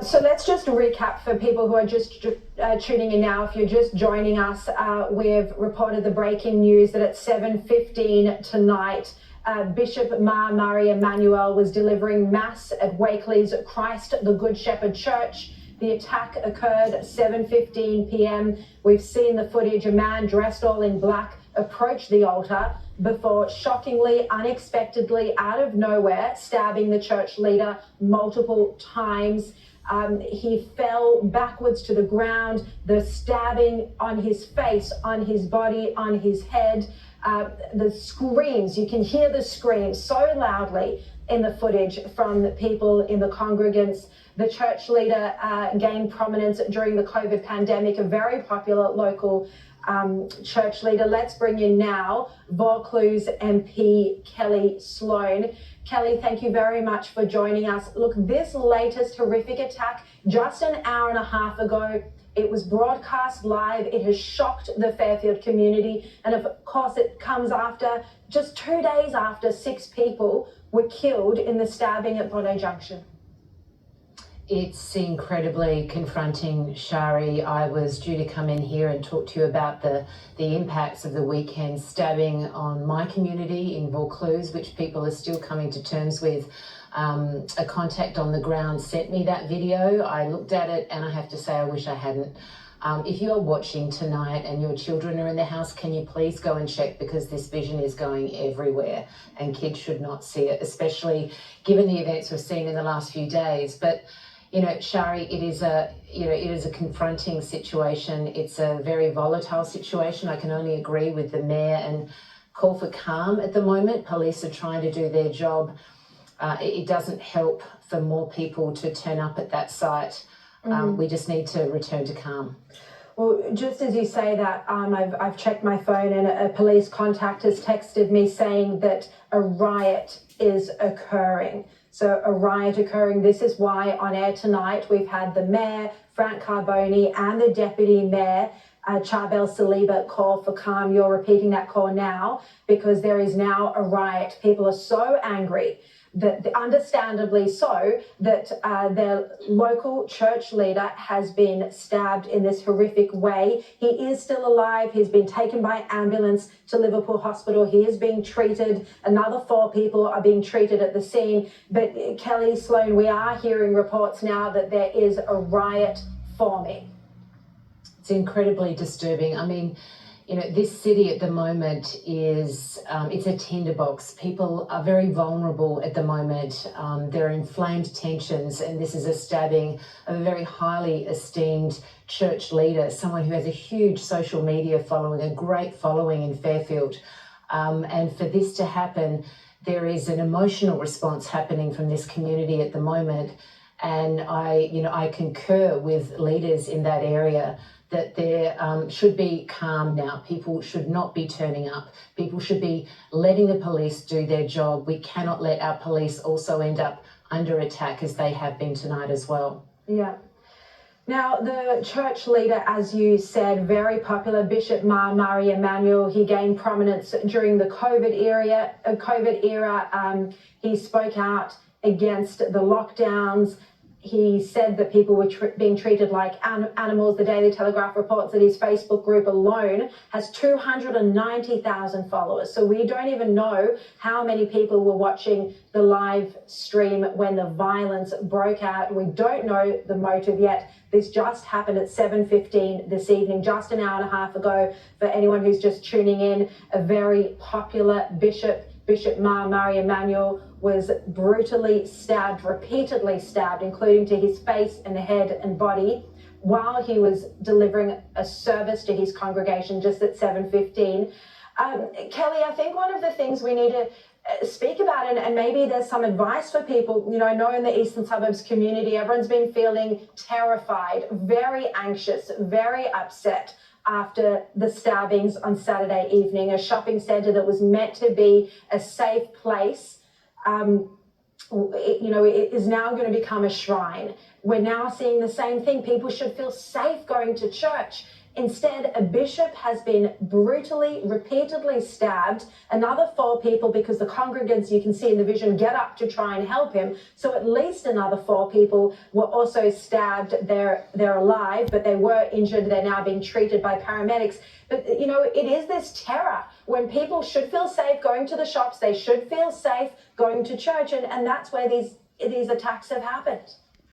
So let's just recap for people who are just tuning in now. If you're just joining us, we've reported the breaking news that at 7:15 tonight, Bishop Murray Emmanuel was delivering Mass at Wakeley's Christ the Good Shepherd Church. The attack occurred at 7:15 p.m. We've seen the footage. A man dressed all in black approached the altar before shockingly, unexpectedly, out of nowhere, stabbing the church leader multiple times. He fell backwards to the ground, the stabbing on his face, on his body, on his head. The screams, you can hear the screams so loudly in the footage from the people in the congregants. The church leader gained prominence during the COVID pandemic, a very popular local church leader. Let's bring in now Vaucluse MP Kelly Sloan. Kelly, thank you very much for joining us. Look, this latest horrific attack just an hour and a half ago, it was broadcast live. It has shocked the Fairfield community. And of course, it comes after just 2 days after 6 people were killed in the stabbing at Bono Junction. It's incredibly confronting, Shari. I was due to come in here and talk to you about the impacts of the weekend stabbing on my community in Vaucluse, which people are still coming to terms with. A contact on the ground sent me that video. I looked at it and I have to say I wish I hadn't. If you are watching tonight and your children are in the house, can you please go and check, because this vision is going everywhere and kids should not see it, especially given the events we've seen in the last few days. But you know, Shari, it is a confronting situation. It's a very volatile situation. I can only agree with the mayor and call for calm at the moment. Police are trying to do their job. It doesn't help for more people to turn up at that site. We just need to return to calm. Well, just as you say that, I've checked my phone and a police contact has texted me saying that a riot is occurring. So a riot occurring. This is why on air tonight we've had the mayor, Frank Carboni, and the deputy mayor, Charbel Saliba, call for calm. You're repeating that call now because there is now a riot. People are so angry, that understandably so, that their local church leader has been stabbed in this horrific way. He is still alive. He's been taken by ambulance to Liverpool Hospital. He is being treated. Another 4 people are being treated at the scene. But Kelly Sloan, we are hearing reports now that there is a riot forming. It's incredibly disturbing. I mean, you know, this city at the moment is, it's a tinderbox. People are very vulnerable at the moment. There are inflamed tensions, and this is a stabbing of a very highly esteemed church leader, someone who has a huge social media following, a great following in Fairfield. And for this to happen, there is an emotional response happening from this community at the moment. And I concur with leaders in that area that there should be calm now. People should not be turning up. People should be letting the police do their job. We cannot let our police also end up under attack as they have been tonight as well. Yeah. Now, the church leader, as you said, very popular, Bishop Murray Emmanuel, he gained prominence during the COVID era. He spoke out against the lockdowns. He said that people were being treated like animals. The Daily Telegraph reports that his Facebook group alone has 290,000 followers. So we don't even know how many people were watching the live stream when the violence broke out. We don't know the motive yet. This just happened at 7:15 this evening, just an hour and a half ago. For anyone who's just tuning in, a very popular bishop, Bishop Murray Emmanuel, was brutally stabbed, repeatedly stabbed, including to his face and head and body, while he was delivering a service to his congregation just at 7:15. Kelly, I think one of the things we need to speak about, and maybe there's some advice for people, you know, I know in the Eastern Suburbs community, everyone's been feeling terrified, very anxious, very upset after the stabbings on Saturday evening. A shopping centre that was meant to be a safe place, it is now going to become a shrine. We're now seeing the same thing. People should feel safe going to church. Instead, a bishop has been brutally, repeatedly stabbed. Another 4 people, because the congregants, you can see in the vision, get up to try and help him. So at least another 4 people were also stabbed. They're alive, but they were injured. They're now being treated by paramedics. But, you know, it is this terror when people should feel safe going to the shops. They should feel safe going to church. And that's where these attacks have happened.